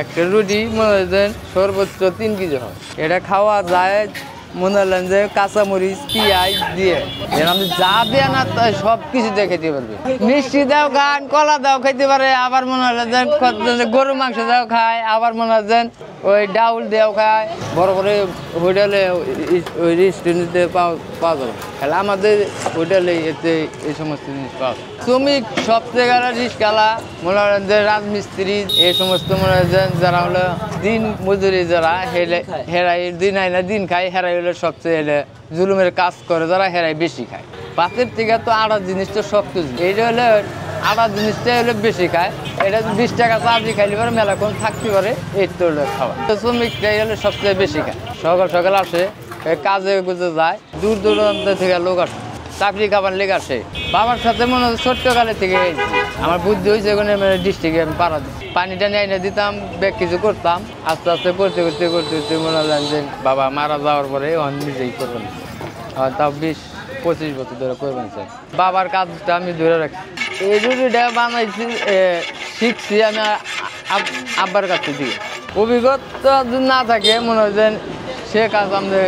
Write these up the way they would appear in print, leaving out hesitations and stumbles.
একটা রুটি মনে হয় সর্বোচ্চ 3 কেজি হয়। এটা খাওয়া যায় মনে হলেন যে কাঁচামরিচ পেঁয়াজ দিয়ে আপনি যা দেয় না সব কিছু দিয়ে খেতে পারবে। মিষ্টি দাও খান, কলা দাও খেতে পারে, আবার মনে হলে গরু মাংস দাও খায়, আবার মনে হয় ওই ডাউল দেও খায়। বড় করে হোটেলে ওই রেস্টুরেন্টে পাওয়া যাবে, তাহলে আমাদের হোটেলে এতে এই সমস্ত জিনিস পাওয়া যায়। শ্রমিক সব জায়গায় রিস্কালা মনে হয় যে রাজমিস্ত্রি এই সমস্ত মনে হয় যারা হলো দিন মজুরি যারা হেরাই দিন আইনা দিন খায়, হেরাই হলে সবচেয়ে এলে জুলুমের কাজ করে যারা হেরাই বেশি খায়। পাতের থেকে তো আড়া জিনিস তো সব কিছু, এইটা হলে আড়া জিনিসটাই হলে বেশি খায়। এটা 20 টাকা চাবি খাইলে পারে মেলাক্ষণ থাকতে পারে, এই তো হলো খাওয়া। শ্রমিকটাই হলে সবচেয়ে বেশি খায়। সকাল সকাল আসে, কাজে গুজে যায়, দূর দূরান্ত থেকে লোক আসে, চাকরি খাবার লেগে আসে। বাবার সাথে মনে হয় ছোট্টকালে থেকে আমার বুদ্ধি হয়েছে ওখানে ডিস্ট্রিক্টে আমি পাড়া পানিটা নিয়ে এনে দিতাম, ব্যাগ কিছু করতাম। আস্তে আস্তে করতে করতে করতে করতে মনে হয় যে বাবা মারা যাওয়ার পরে নিজেই করবেন, তাও 20-25 বছর ধরে করবেন চাই। বাবার কাজটা আমি ধরে রাখছি। এই রুটিটা বানাইছি শিখছি আমি আব্বার কাছে দিয়ে। অভিজ্ঞতা যদি না থাকে মনে হয় যে সে কাজ আমাদের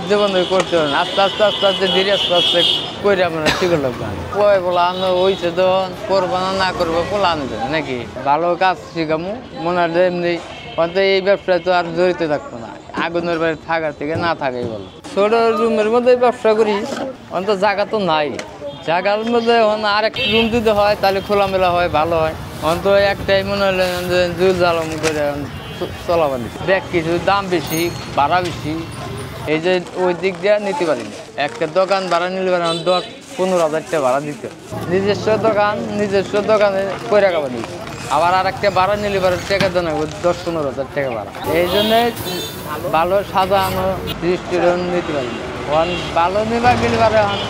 জীবনে করতে পারেন। আস্তে আস্তে আস্তে আস্তে ধীরে আস্তে আস্তে করে আমরা শিখে লাগবে। কয় বলা আনো হয়েছে তো করবো না করবো পোলা আনতে দেবে নাকি ভালো কাজ শিখামো মনে হয় এমনি অন্ত এই ব্যবসায় তো আর জড়িত থাকবো না। আগুনের বাড়ি থাকার থেকে না থাকাই বলো। ছোট রুমের মধ্যে ব্যবসা করি, অন্ত জায়গা তো নাই। জায়গার মধ্যে আর একটা রুম দিতে হয়, তাহলে খোলামেলা হয়, ভালো হয়। অন্ত একটাই মনে হলে জুল জ্বালাম করে চলাবানি। দেখ কিছু দাম বেশি, ভাড়া বেশি, এই যে ওই দিক দিয়ে নিতে পারি না। একটা দোকান ভাড়া নিলে 10-15 হাজার টাকা ভাড়া দিতে। নিজস্ব দোকানে করে খাবার দিচ্ছে। আবার আর একটা ভাড়া নিলে টাকা দেন 10-15 হাজার টাকা ভাড়া। এই জন্যে ভালো সাজানো রেস্টুরেন্ট নিতে পারি না। ভালো নিবার গেলে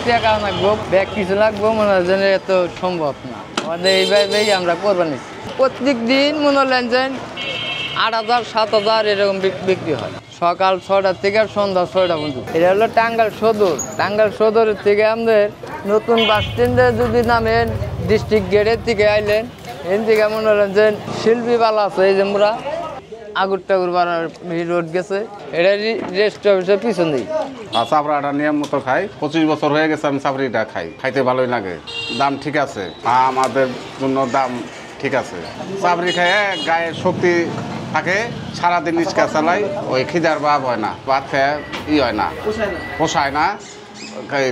টাকা লাগবো, ব্যাগ কিছু লাগবো, মনে হয় যেন এত সম্ভব না। আমাদের এইভাবেই আমরা করবো নিচ্ছি। প্রত্যেক দিন মনে হলেন যে 8,000-7,000 এরকম বিক্রি হয়। সকাল 6টা থেকে সন্ধ্যা 6টা পর্যন্ত। এটা হলো টাঙ্গাইল সদর। টাঙ্গাইল সদরের থেকে আমাদের নতুন বাস স্ট্যান্ডে যদি নামেন, ডিস্ট্রিক্ট গেটের থেকে আইলেন, এর থেকে মনে হলেন যে শিল্পী পালা আছে, এই যে আমরা আগুর টাগুর বাড়ার রোড গেছে, এটা রেস্ট অফিসের পিছনেই। চাপড়াটা নিয়ম মতো খাই, 25 বছর হয়ে গেছে আমি চাপড়িটা খাই, খাইতে ভালোই লাগে। দাম ঠিক আছে, আমাদের জন্য দাম ঠিক আছে। চাপড়ি খাইয়ে গায়ে শক্তি থাকে, সারাদিন রিক্সা চালাই, ওই খিদার ভাব হয় না, ভাত খেয়ে হয় না, পোষায় না,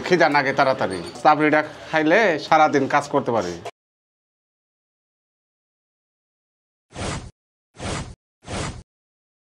খিদা নাগে তাড়াতাড়ি। চাপড়িটা খাইলে সারাদিন কাজ করতে পারি।